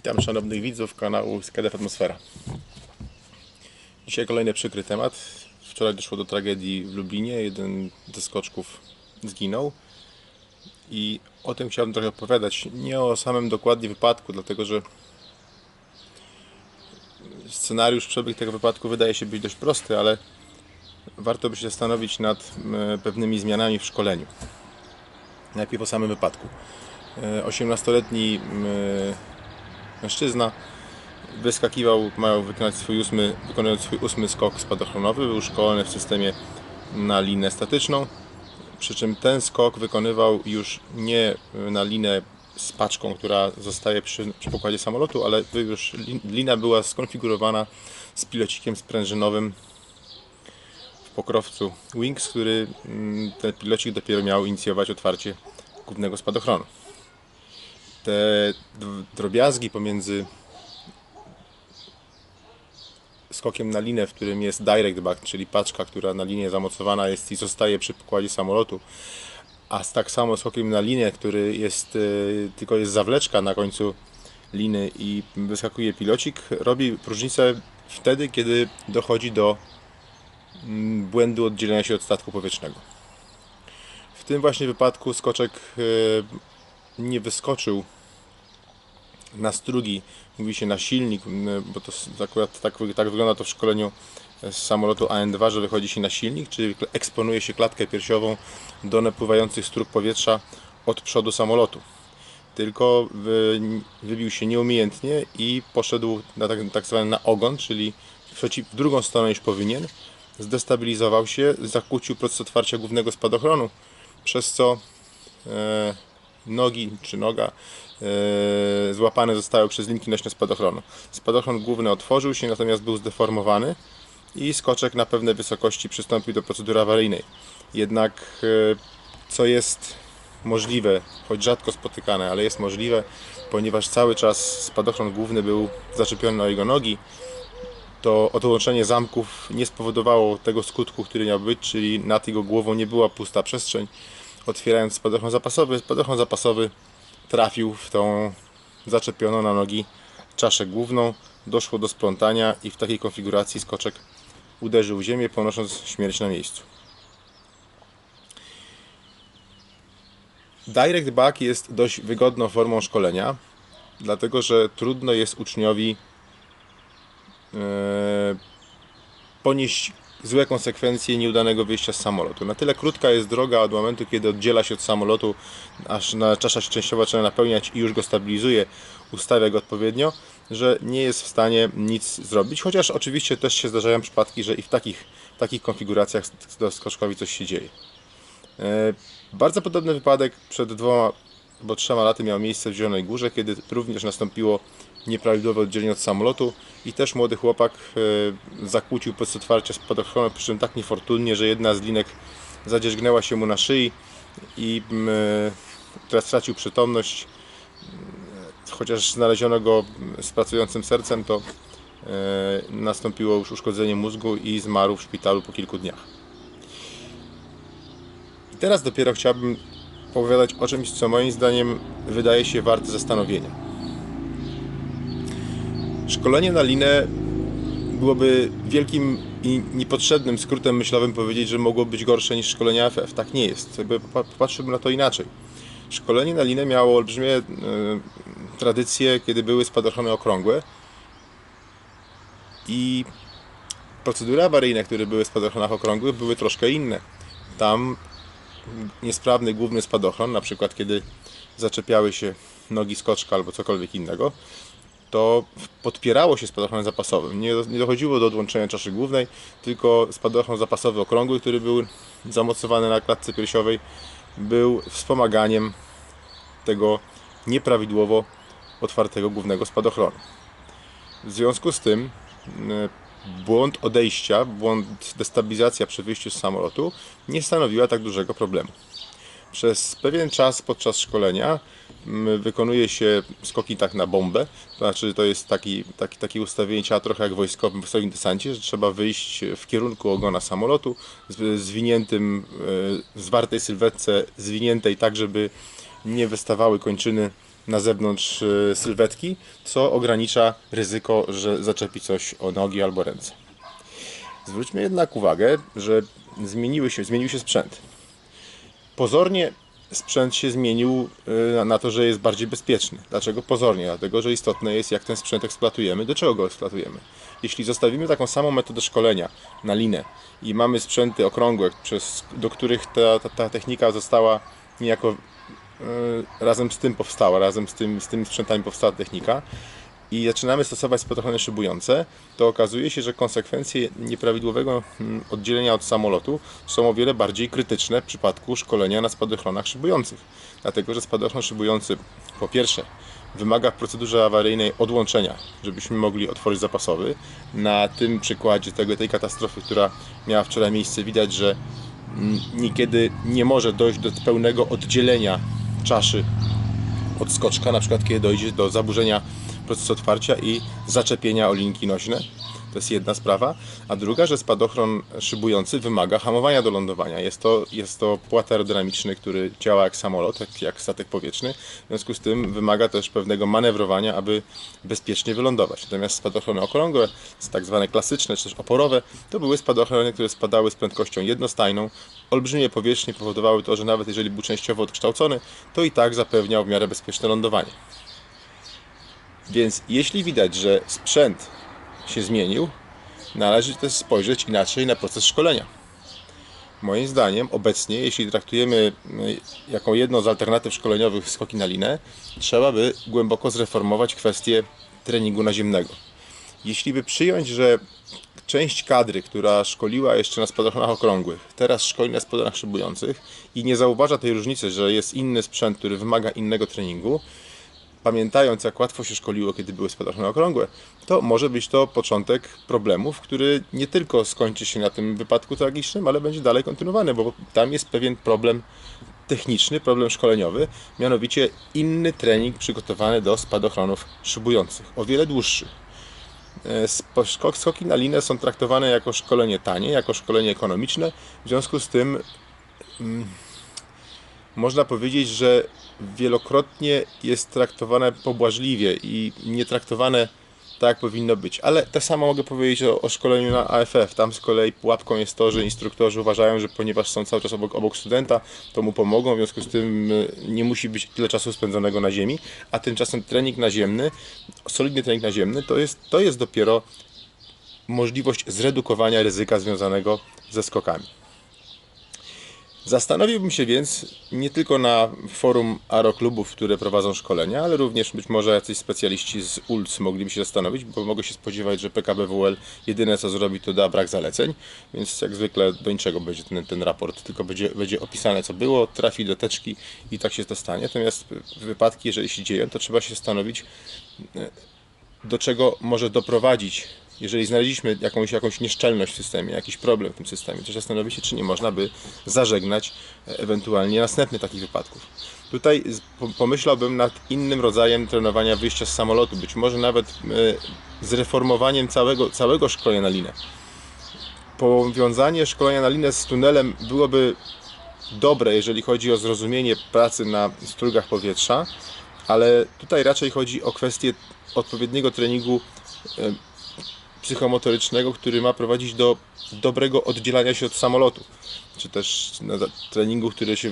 Witam szanownych widzów kanału SkyDive Atmosfera. Dzisiaj kolejny przykry temat. Wczoraj doszło do tragedii w Lublinie. Jeden ze skoczków zginął. I o tym chciałbym trochę opowiadać. Nie o samym dokładnie wypadku, dlatego że scenariusz, przebieg tego wypadku wydaje się być dość prosty, ale warto by się zastanowić nad pewnymi zmianami w szkoleniu. Najpierw o samym wypadku. 18-letni mężczyzna wykonując swój 8. skok spadochronowy. Był szkolony w systemie na linę statyczną, przy czym ten skok wykonywał już nie na linę z paczką, która zostaje przy pokładzie samolotu, ale już lina była skonfigurowana z pilocikiem sprężynowym w pokrowcu Wings, który ten pilocik dopiero miał inicjować otwarcie głównego spadochronu. Te drobiazgi pomiędzy skokiem na linę, w którym jest direct back, czyli paczka, która na linię zamocowana jest i zostaje przy pokładzie samolotu, a tak samo skokiem na linię, który jest tylko jest zawleczka na końcu liny i wyskakuje pilocik, robi różnicę wtedy, kiedy dochodzi do błędu oddzielenia się od statku powietrznego. W tym właśnie wypadku skoczek nie wyskoczył na strugi, mówi się na silnik, bo to akurat tak wygląda to w szkoleniu z samolotu AN2, że wychodzi się na silnik, czyli eksponuje się klatkę piersiową do napływających strug powietrza od przodu samolotu. Tylko wybił się nieumiejętnie i poszedł tak zwany na ogon, czyli w drugą stronę niż powinien. Zdestabilizował się, zakłócił proces otwarcia głównego spadochronu, przez co nogi czy noga złapane zostały przez linki nośne spadochronu. Spadochron główny otworzył się, natomiast był zdeformowany i skoczek na pewnej wysokości przystąpił do procedury awaryjnej. Jednak co jest możliwe, choć rzadko spotykane, ale jest możliwe, ponieważ cały czas spadochron główny był zaczepiony na jego nogi, to odłączenie zamków nie spowodowało tego skutku, który miał być, czyli nad jego głową nie była pusta przestrzeń. Otwierając spadochron zapasowy trafił w tą zaczepioną na nogi czaszę główną, doszło do splątania i w takiej konfiguracji skoczek uderzył w ziemię, ponosząc śmierć na miejscu. Direct back jest dość wygodną formą szkolenia, dlatego że trudno jest uczniowi ponieść złe konsekwencje nieudanego wyjścia z samolotu. Na tyle krótka jest droga od momentu, kiedy oddziela się od samolotu, aż czasza się częściowo zaczyna napełniać i już go stabilizuje, ustawia go odpowiednio, że nie jest w stanie nic zrobić, chociaż oczywiście też się zdarzają przypadki, że i w takich konfiguracjach skoczkowi coś się dzieje. Bardzo podobny wypadek przed 2 albo 3 laty miał miejsce w Zielonej Górze, kiedy również nastąpiło nieprawidłowe oddzielenie od samolotu i też młody chłopak zakłócił proces otwarcia spadochronu, przy czym tak niefortunnie, że jedna z linek zadzierzgnęła się mu na szyi i teraz stracił przytomność. Chociaż znaleziono go z pracującym sercem, to nastąpiło już uszkodzenie mózgu i zmarł w szpitalu po kilku dniach. I teraz dopiero chciałbym opowiadać o czymś, co moim zdaniem wydaje się warte zastanowienia. Szkolenie na linę byłoby wielkim i niepotrzebnym skrótem myślowym powiedzieć, że mogło być gorsze niż szkolenie AFF. Tak nie jest. Popatrzyłbym na to inaczej. Szkolenie na linę miało olbrzymie tradycje, kiedy były spadochrony okrągłe i procedury awaryjne, które były w spadochronach okrągłych, były troszkę inne. Tam niesprawny główny spadochron, na przykład kiedy zaczepiały się nogi skoczka albo cokolwiek innego, to podpierało się spadochronem zapasowym. Nie dochodziło do odłączenia czaszy głównej, tylko spadochron zapasowy okrągły, który był zamocowany na klatce piersiowej, był wspomaganiem tego nieprawidłowo otwartego głównego spadochronu. W związku z tym błąd odejścia, błąd destabilizacja przy wyjściu z samolotu nie stanowiła tak dużego problemu. Przez pewien czas podczas szkolenia wykonuje się skoki tak na bombę, to znaczy to jest takie ustawienie ciała trochę jak wojskowym w wysokich desancie, że trzeba wyjść w kierunku ogona samolotu zwiniętym, zwartej sylwetce, zwiniętej tak, żeby nie wystawały kończyny na zewnątrz sylwetki, co ogranicza ryzyko, że zaczepi coś o nogi albo ręce. Zwróćmy jednak uwagę, że zmienił się sprzęt. Pozornie sprzęt się zmienił na to, że jest bardziej bezpieczny. Dlaczego pozornie? Dlatego, że istotne jest, jak ten sprzęt eksploatujemy, do czego go eksploatujemy. Jeśli zostawimy taką samą metodę szkolenia na linę i mamy sprzęty okrągłe, do których ta technika została niejako razem z tym powstała, razem z tymi sprzętami powstała technika, i zaczynamy stosować spadochrony szybujące, to okazuje się, że konsekwencje nieprawidłowego oddzielenia od samolotu są o wiele bardziej krytyczne w przypadku szkolenia na spadochronach szybujących. Dlatego, że spadochron szybujący, po pierwsze, wymaga w procedurze awaryjnej odłączenia, żebyśmy mogli otworzyć zapasowy. Na tym przykładzie tej katastrofy, która miała wczoraj miejsce, widać, że niekiedy nie może dojść do pełnego oddzielenia czaszy od skoczka, na przykład kiedy dojdzie do zaburzenia procesu otwarcia i zaczepienia o linki nośne. To jest jedna sprawa. A druga, że spadochron szybujący wymaga hamowania do lądowania. Jest to płat aerodynamiczny, który działa jak samolot, jak statek powietrzny. W związku z tym wymaga też pewnego manewrowania, aby bezpiecznie wylądować. Natomiast spadochrony okrągłe, tak zwane klasyczne, czy też oporowe, to były spadochrony, które spadały z prędkością jednostajną. Olbrzymie powierzchnie powodowały to, że nawet jeżeli był częściowo odkształcony, to i tak zapewniał w miarę bezpieczne lądowanie. Więc jeśli widać, że sprzęt się zmienił, należy też spojrzeć inaczej na proces szkolenia. Moim zdaniem obecnie, jeśli traktujemy jako jedną z alternatyw szkoleniowych skoki na linę, trzeba by głęboko zreformować kwestię treningu naziemnego. Jeśli by przyjąć, że część kadry, która szkoliła jeszcze na spadochronach okrągłych, teraz szkoli na spadochronach szybujących i nie zauważa tej różnicy, że jest inny sprzęt, który wymaga innego treningu, pamiętając, jak łatwo się szkoliło, kiedy były spadochrony okrągłe, to może być to początek problemów, który nie tylko skończy się na tym wypadku tragicznym, ale będzie dalej kontynuowany, bo tam jest pewien problem techniczny, problem szkoleniowy, mianowicie inny trening przygotowany do spadochronów szybujących, o wiele dłuższy. Skoki na linę są traktowane jako szkolenie tanie, jako szkolenie ekonomiczne, w związku z tym można powiedzieć, że wielokrotnie jest traktowane pobłażliwie i nie traktowane tak, jak powinno być. Ale tak samo mogę powiedzieć o szkoleniu na AFF. Tam z kolei pułapką jest to, że instruktorzy uważają, że ponieważ są cały czas obok studenta, to mu pomogą, w związku z tym nie musi być tyle czasu spędzonego na ziemi, a tymczasem trening naziemny, solidny trening naziemny, to jest dopiero możliwość zredukowania ryzyka związanego ze skokami. Zastanowiłbym się więc nie tylko na forum aeroklubów, które prowadzą szkolenia, ale również być może jacyś specjaliści z ULC mogliby się zastanowić, bo mogę się spodziewać, że PKBWL jedyne co zrobi, to da brak zaleceń, więc jak zwykle do niczego będzie ten raport, tylko będzie opisane co było, trafi do teczki i tak się to stanie. Natomiast wypadki, jeżeli się dzieją, to trzeba się zastanowić, do czego może doprowadzić. Jeżeli znaleźliśmy jakąś nieszczelność w systemie, jakiś problem w tym systemie, to zastanowić się, czy nie można by zażegnać ewentualnie następnych takich wypadków. Tutaj pomyślałbym nad innym rodzajem trenowania wyjścia z samolotu, być może nawet zreformowaniem całego szkolenia na linę. Powiązanie szkolenia na linę z tunelem byłoby dobre, jeżeli chodzi o zrozumienie pracy na strugach powietrza, ale tutaj raczej chodzi o kwestię odpowiedniego treningu psychomotorycznego, który ma prowadzić do dobrego oddzielania się od samolotu, czy też treningu, który się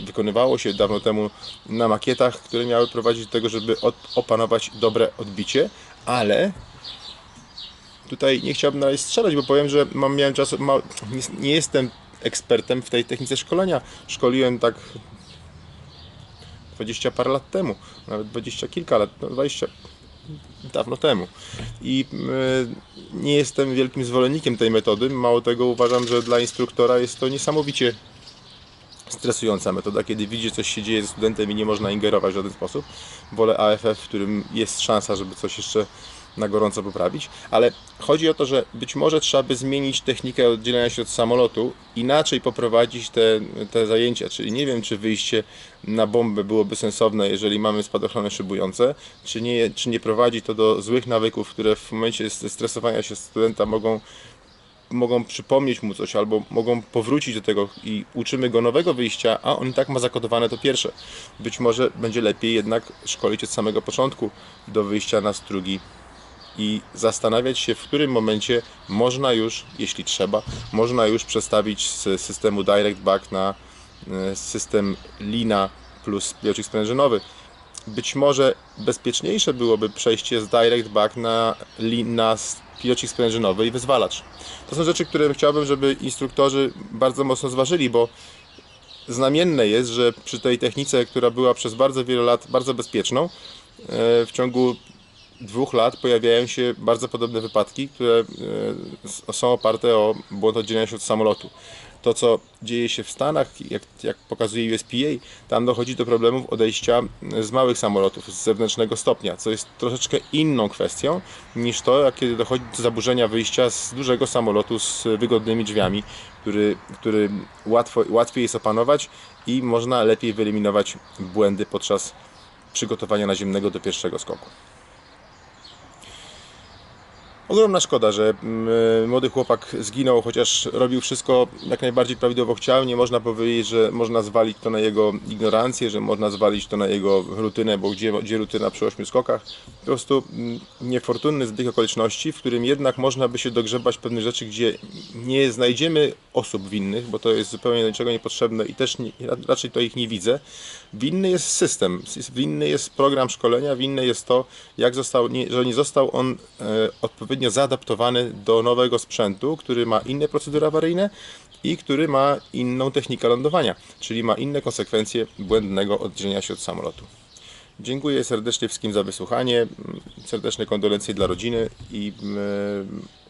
wykonywało się dawno temu na makietach, które miały prowadzić do tego, żeby opanować dobre odbicie, ale tutaj nie chciałbym na razie strzelać, bo powiem, że miałem czas, nie jestem ekspertem w tej technice szkolenia. Szkoliłem tak 20 parę lat temu, nawet 20 kilka lat, 20 dawno temu. I nie jestem wielkim zwolennikiem tej metody. Mało tego, uważam, że dla instruktora jest to niesamowicie stresująca metoda, kiedy widzi, coś się dzieje ze studentem i nie można ingerować w żaden sposób. Wolę AFF, w którym jest szansa, żeby coś jeszcze na gorąco poprawić, ale chodzi o to, że być może trzeba by zmienić technikę oddzielenia się od samolotu, inaczej poprowadzić te zajęcia, czyli nie wiem, czy wyjście na bombę byłoby sensowne, jeżeli mamy spadochrony szybujące, czy nie prowadzi to do złych nawyków, które w momencie stresowania się studenta mogą mogą przypomnieć mu coś, albo mogą powrócić do tego i uczymy go nowego wyjścia, a on i tak ma zakodowane to pierwsze. Być może będzie lepiej jednak szkolić od samego początku do wyjścia na strugi i zastanawiać się, w którym momencie można już, jeśli trzeba, można już przestawić z systemu Direct Back na system Lina plus pioczyk sprężynowy. Być może bezpieczniejsze byłoby przejście z Direct Back na pilocik sprężynowy i wyzwalacz. To są rzeczy, które chciałbym, żeby instruktorzy bardzo mocno zważyli, bo znamienne jest, że przy tej technice, która była przez bardzo wiele lat bardzo bezpieczną, w ciągu 2 lat pojawiają się bardzo podobne wypadki, które są oparte o błąd oddzielenia się od samolotu. To, co dzieje się w Stanach, jak pokazuje USPA, tam dochodzi do problemów odejścia z małych samolotów, z zewnętrznego stopnia, co jest troszeczkę inną kwestią niż to, kiedy dochodzi do zaburzenia wyjścia z dużego samolotu z wygodnymi drzwiami, który łatwiej jest opanować i można lepiej wyeliminować błędy podczas przygotowania naziemnego do pierwszego skoku. Ogromna szkoda, że młody chłopak zginął, chociaż robił wszystko jak najbardziej prawidłowo chciał. Nie można powiedzieć, że można zwalić to na jego ignorancję, że można zwalić to na jego rutynę, bo gdzie rutyna przy 8 skokach? Po prostu niefortunny zbieg okoliczności, w którym jednak można by się dogrzebać pewnych rzeczy, gdzie nie znajdziemy osób winnych, bo to jest zupełnie do niczego niepotrzebne i też raczej to ich nie widzę. Winny jest system, winny jest program szkolenia, winne jest to, że nie został on odpowiednio zaadaptowany do nowego sprzętu, który ma inne procedury awaryjne i który ma inną technikę lądowania, czyli ma inne konsekwencje błędnego oddzielenia się od samolotu. Dziękuję serdecznie wszystkim za wysłuchanie, serdeczne kondolencje dla rodziny i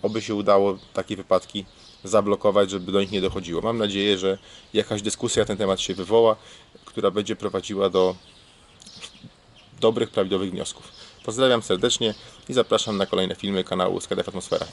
oby się udało takie wypadki zablokować, żeby do nich nie dochodziło. Mam nadzieję, że jakaś dyskusja na ten temat się wywoła, która będzie prowadziła do dobrych, prawidłowych wniosków. Pozdrawiam serdecznie i zapraszam na kolejne filmy kanału SkyDive Atmosfera.